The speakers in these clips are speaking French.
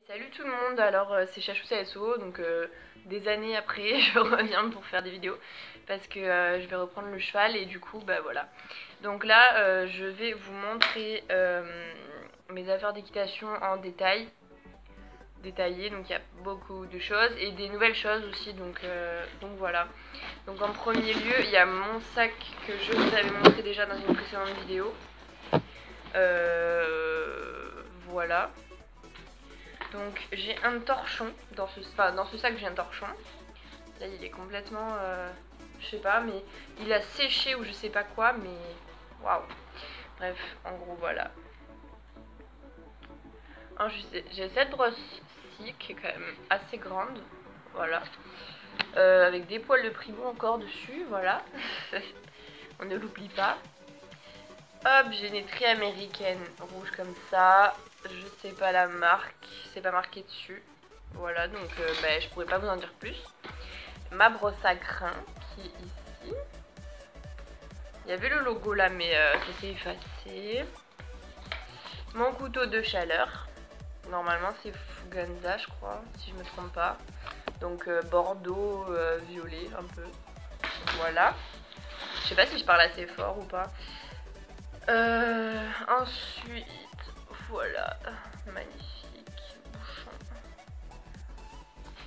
Salut tout le monde, alors c'est Chachoussa SO, donc des années après je reviens pour faire des vidéos parce que je vais reprendre le cheval et du coup bah voilà. Donc là je vais vous montrer mes affaires d'équitation en détaillé, donc il y a beaucoup de choses et des nouvelles choses aussi, donc voilà. Donc en premier lieu il y a mon sac que je vous avais montré déjà dans une précédente vidéo. Voilà. Donc j'ai un torchon dans ce sac, j'ai un torchon. Là il est complètement je sais pas, mais il a séché ou je sais pas quoi, mais waouh. Bref, en gros voilà. J'ai cette brosse-ci qui est quand même assez grande, voilà, avec des poils de primo encore dessus, voilà. On ne l'oublie pas. Hop, j'ai une étrie américaine rouge comme ça. Je sais pas la marque, c'est pas marqué dessus. Voilà, donc bah, je pourrais pas vous en dire plus. Ma brosse à grains qui est ici. Il y avait le logo là, mais ça s'est effacé. Mon couteau de chaleur. Normalement, c'est Fuganza, je crois, si je me trompe pas. Donc bordeaux, violet, un peu. Voilà. Je sais pas si je parle assez fort ou pas. Ensuite, voilà, magnifique bouchon.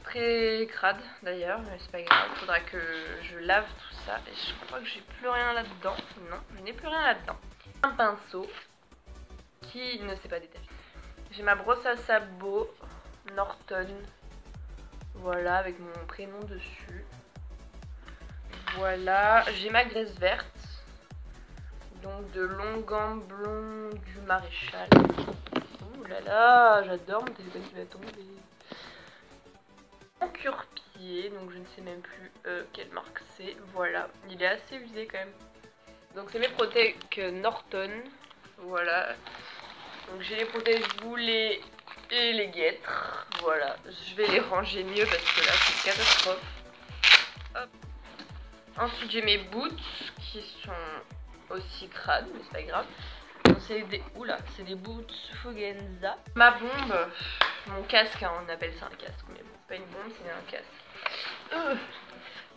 Très crade d'ailleurs, mais c'est pas grave, faudra que je lave tout ça. Et je crois que j'ai plus rien là-dedans. Non, je n'ai plus rien là-dedans. Un pinceau qui ne s'est pas détaché. J'ai ma brosse à sabot Norton. Voilà, avec mon prénom dessus. Voilà, j'ai ma graisse verte. Donc de longs gants blonds du maréchal. Ouh là là, j'adore mon téléphone qui va tomber. Mon cure-pied, donc je ne sais même plus quelle marque c'est. Voilà, il est assez usé quand même. Donc c'est mes protèges Norton. Voilà. Donc j'ai les protèges boulets et les guêtres. Voilà, je vais les ranger mieux parce que là c'est une catastrophe. Hop. Ensuite j'ai mes boots qui sont aussi crade, mais c'est pas grave. C'est des, oula, c'est des boots Fuganza. Ma bombe, mon casque, hein, on appelle ça un casque, mais bon, c'est pas une bombe, c'est un casque.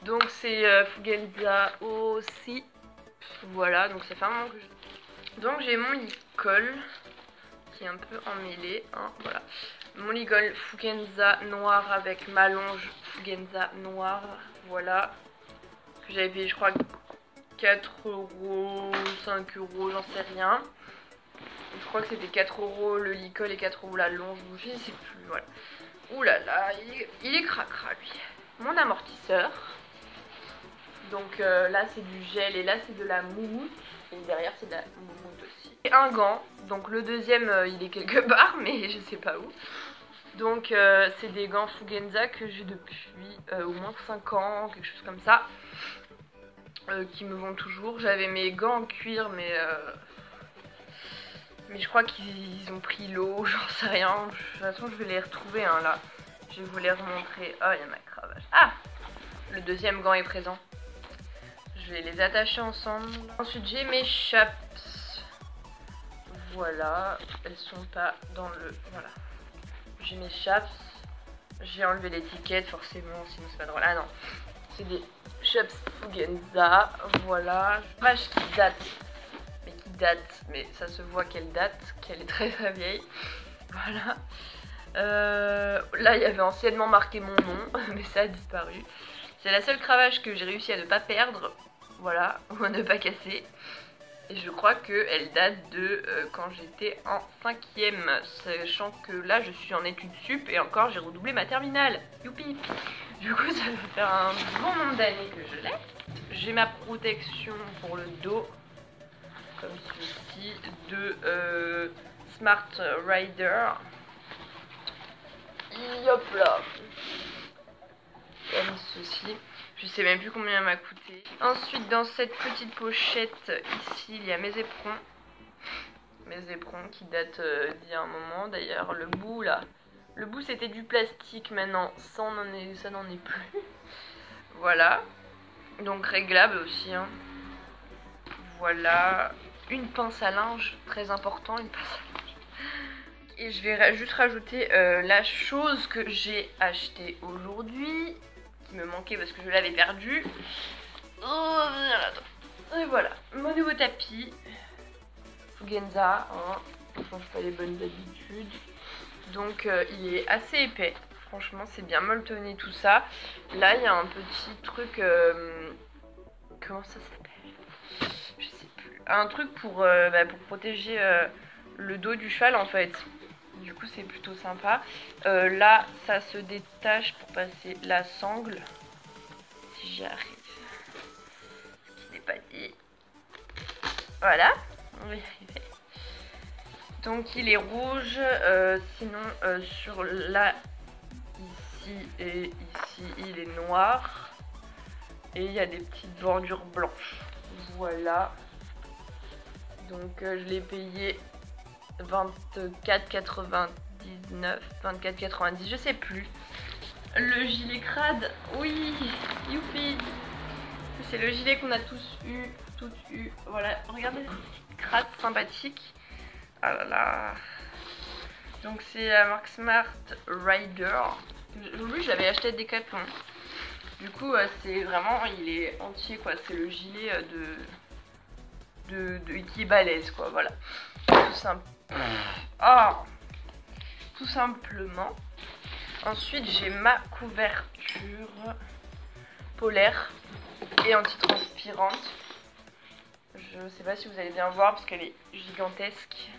Donc c'est Fuganza aussi. Voilà, donc ça fait un moment que je... Donc j'ai mon licol qui est un peu emmêlé, hein, voilà. Mon licol Fuganza noir avec ma longe Fuganza noire, voilà. Que j'avais payé, je crois, 4 €, 5 €, j'en sais rien. Je crois que c'était 4 € le licol et 4 € la longe, je ne sais plus, voilà. Ouh là là, il est cracra lui. Mon amortisseur. Donc là c'est du gel et là c'est de la moumoute. Et derrière c'est de la moumoute aussi. Et un gant, donc le deuxième il est quelque part mais je sais pas où. Donc c'est des gants Fuganza que j'ai depuis au moins 5 ans, quelque chose comme ça. Qui me vont toujours. J'avais mes gants en cuir mais je crois qu'ils ont pris l'eau, j'en sais rien. De toute façon je vais les retrouver hein, là. Je vais vous les remontrer. Oh il y a ma cravache. Ah, le deuxième gant est présent. Je vais les attacher ensemble. Ensuite j'ai mes chaps. Voilà, elles sont pas dans le... Voilà. J'ai mes chaps. J'ai enlevé l'étiquette forcément, sinon c'est pas drôle. Ah non, c'est des chaps Fuganza. Voilà. Vache qui date. Mais ça se voit qu'elle date, qu'elle est très très vieille. Voilà. Là il y avait anciennement marqué mon nom, mais ça a disparu. C'est la seule cravache que j'ai réussi à ne pas perdre. Voilà, ou à ne pas casser. Et je crois qu'elle date de quand j'étais en 5e, sachant que là je suis en études sup et encore j'ai redoublé ma terminale. Youpi! Du coup ça va faire un bon nombre d'années que je l'ai. J'ai ma protection pour le dos, comme ceci, de Smart Rider. Hop là! Comme ceci. Je sais même plus combien elle m'a coûté. Ensuite dans cette petite pochette ici il y a mes éperons. Mes éperons qui datent d'il y a un moment. D'ailleurs le bout là. Le bout c'était du plastique, maintenant ça n'en est plus. Voilà. Donc réglable aussi hein. Voilà. Une pince à linge, très important, une pince à linge. Et je vais juste rajouter la chose que j'ai achetée aujourd'hui, qui me manquait parce que je l'avais perdu. Oh, et voilà, mon nouveau tapis. Fugenza, hein. Je change pas les bonnes habitudes. Donc il est assez épais. Franchement, c'est bien molletonné tout ça. Là, il y a un petit truc... comment ça s'appelle? Je sais plus. Un truc pour protéger le dos du cheval en fait. Du coup, c'est plutôt sympa. Là, ça se détache pour passer la sangle. Si j'y arrive. Ce qui n'est pas dit. Voilà. On va y arriver. Donc, il est rouge. Sinon, sur là, ici et ici, il est noir. Et il y a des petites bordures blanches. Voilà. Donc, je l'ai payé 24,99, 24,90, je sais plus. Le gilet crade, oui, youpi. C'est le gilet qu'on a tous eu, toutes eu. Voilà, regardez, crade sympathique. Ah là là. Donc c'est la marque Smart Rider. Lui, je l'avais acheté à Decathlon. Du coup, c'est vraiment, il est entier quoi. C'est le gilet qui est balèze quoi. Voilà. Tout simple. Oh, tout simplement. Ensuite, j'ai ma couverture polaire et antitranspirante. Je sais pas si vous allez bien voir parce qu'elle est gigantesque.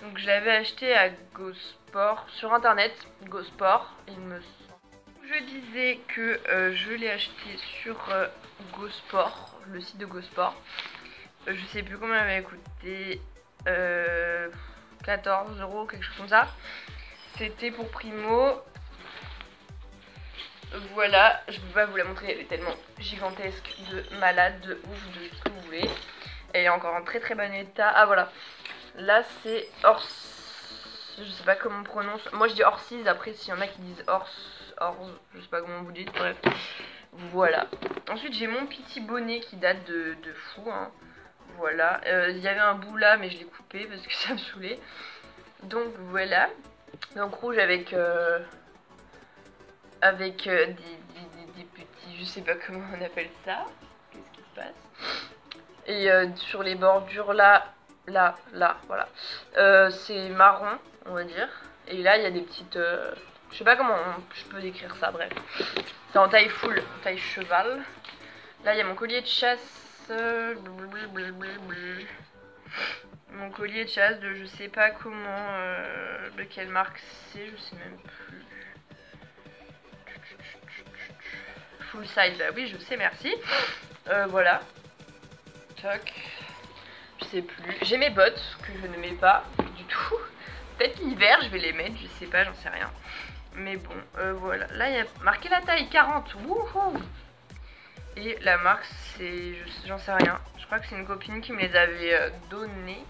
Donc je l'avais acheté à GoSport sur internet, GoSport, il me semble. Je disais que je l'ai acheté sur GoSport, le site de GoSport. Je sais plus combien elle m'a coûté. 14 €, quelque chose comme ça. C'était pour Primo. Voilà, je peux pas vous la montrer, elle est tellement gigantesque, de malade, de ouf, de ce que vous voulez. Elle est encore en très très bon état. Ah voilà, là c'est Ors, je sais pas comment on prononce. Moi je dis Orsis, après s'il y en a qui disent Ors, je sais pas comment vous dites, bref. Voilà. Ensuite j'ai mon petit bonnet qui date de fou, hein. Voilà, il y avait un bout là mais je l'ai coupé parce que ça me saoulait. Donc voilà, donc rouge avec des petits, je sais pas comment on appelle ça. Qu'est-ce qui se passe? Et sur les bordures là, voilà. C'est marron, on va dire. Et là il y a des petites, je sais pas comment je peux décrire ça, bref. C'est en taille full, taille cheval. Là il y a mon collier de chasse. Mon collier de chasse de je sais pas comment, de quelle marque c'est, je sais même plus. Full size, bah oui je sais, merci. Voilà. Toc. Je sais plus. J'ai mes bottes que je ne mets pas du tout. Peut-être l'hiver je vais les mettre, je sais pas, j'en sais rien. Mais bon, voilà. Là il y a marqué la taille 40. Wouhou. Et la marque c'est, j'en sais rien. Je crois que c'est une copine qui me les avait données.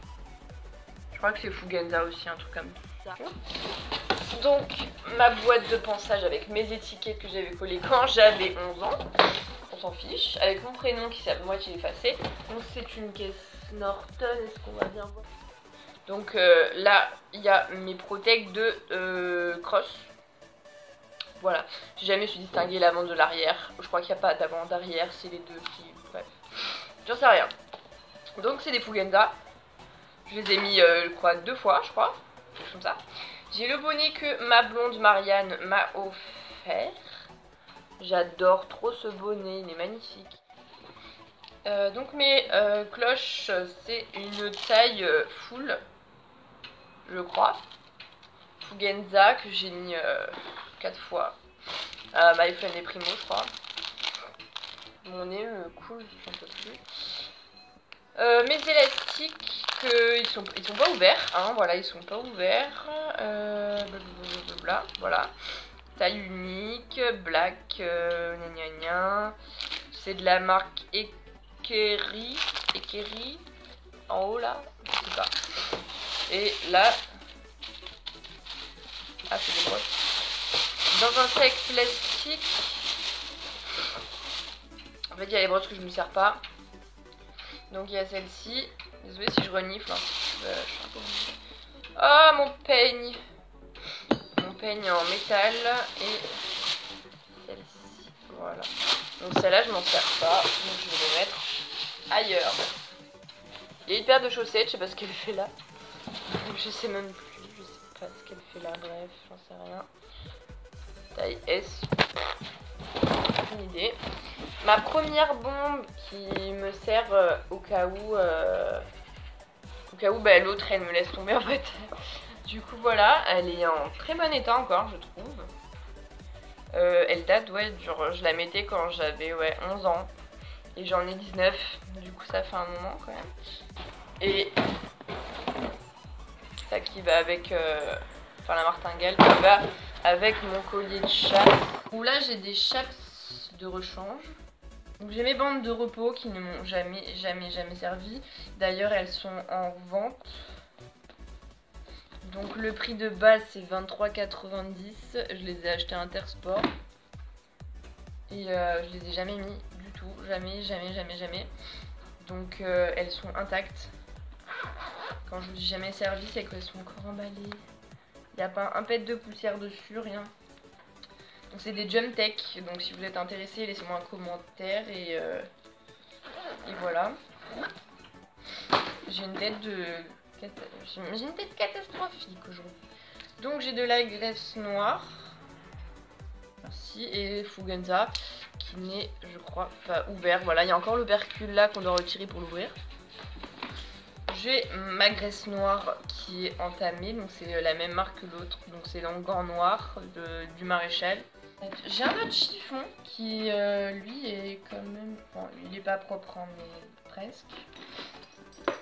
Je crois que c'est Fugenza aussi, un truc comme ça. Donc, ma boîte de ponçage avec mes étiquettes que j'avais collées quand j'avais 11 ans. On s'en fiche. Avec mon prénom qui s'est à moitié effacé. Donc, c'est une caisse Norton. Est-ce qu'on va bien voir? Donc, là, il y a mes protects de cross. Voilà. J'ai jamais su distinguer l'avant de l'arrière. Je crois qu'il n'y a pas d'avant d'arrière. C'est les deux qui... Bref. J'en sais rien. Donc, c'est des Fugenza. Je les ai mis, je crois, 2 fois, je crois. Comme ça. J'ai le bonnet que ma blonde Marianne m'a offert. J'adore trop ce bonnet, il est magnifique. Donc mes cloches, c'est une taille full, je crois. Fugenza que j'ai mis 4 fois. My Friend et Primo, je crois. Mon nez cool, j'en peux plus. Mes élastiques, ils sont pas ouverts, hein, voilà, ils sont pas ouverts. Blablabla, voilà. Taille unique, black, gna gna gna. C'est de la marque Ekeri, en haut là, je sais pas. Et là, ah c'est des brosses. Dans un sac plastique. En fait il y a les brosses que je ne me sers pas. Donc il y a celle-ci. Désolée si je renifle, hein. Je suis un peu obligée. Ah, mon peigne. Mon peigne en métal et celle-ci. Voilà. Donc celle-là, je m'en sers pas. Donc je vais les mettre ailleurs. Il y a une paire de chaussettes, je sais pas ce qu'elle fait là. Je sais même plus, je sais pas ce qu'elle fait là, bref, j'en sais rien. Taille S. Aucune idée. Ma première bombe qui me sert au cas où bah, l'autre elle me laisse tomber en fait. Du coup voilà, elle est en très bon état encore je trouve. Elle date, ouais, genre, je la mettais quand j'avais 11 ans. Et j'en ai 19, du coup ça fait un moment quand même. Et ça qui va avec, enfin la martingale qui va avec mon collier de chasse. Où là j'ai des chaps de rechange. Donc j'ai mes bandes de repos qui ne m'ont jamais servi. D'ailleurs elles sont en vente. Donc le prix de base c'est 23,90. Je les ai achetées à Intersport. Et je les ai jamais mis du tout. Jamais. Donc elles sont intactes. Quand je vous dis jamais servi, c'est qu'elles sont encore emballées. Il n'y a pas un pet de poussière dessus, rien. Donc c'est des Jump Tech. Donc si vous êtes intéressé, laissez-moi un commentaire et voilà. J'ai une tête catastrophique aujourd'hui. Donc j'ai de la graisse noire. Merci. Et Fugenza qui n'est, je crois, pas ouvert. Voilà, il y a encore l'opercule là qu'on doit retirer pour l'ouvrir. J'ai ma graisse noire qui est entamée, donc c'est la même marque que l'autre, donc c'est l'Angan noir du Maréchal. J'ai un autre chiffon qui lui est quand même, bon il est pas propre hein, mais presque.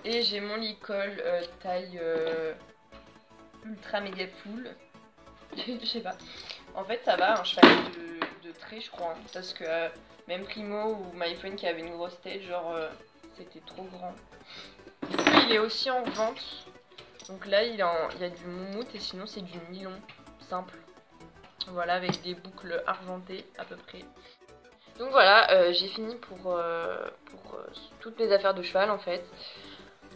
Et j'ai mon licol taille ultra méga full. Je sais pas. En fait ça va, un cheval de trait je crois, hein, parce que même Primo ou MyPhone qui avait une grosse tête, genre c'était trop grand. Il est aussi en vente. Donc là il y a du moumoute et sinon c'est du nylon simple. Voilà, avec des boucles argentées à peu près. Donc voilà, j'ai fini pour toutes les affaires de cheval en fait.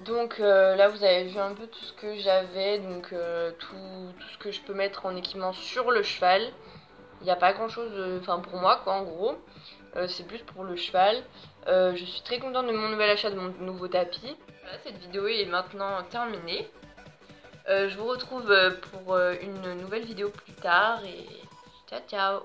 Donc là vous avez vu un peu tout ce que j'avais, donc tout ce que je peux mettre en équipement sur le cheval. Il n'y a pas grand chose, enfin pour moi quoi en gros. C'est plus pour le cheval. Je suis très contente de mon nouvel achat, de mon nouveau tapis. Voilà, cette vidéo est maintenant terminée. Je vous retrouve pour une nouvelle vidéo plus tard et ciao ciao.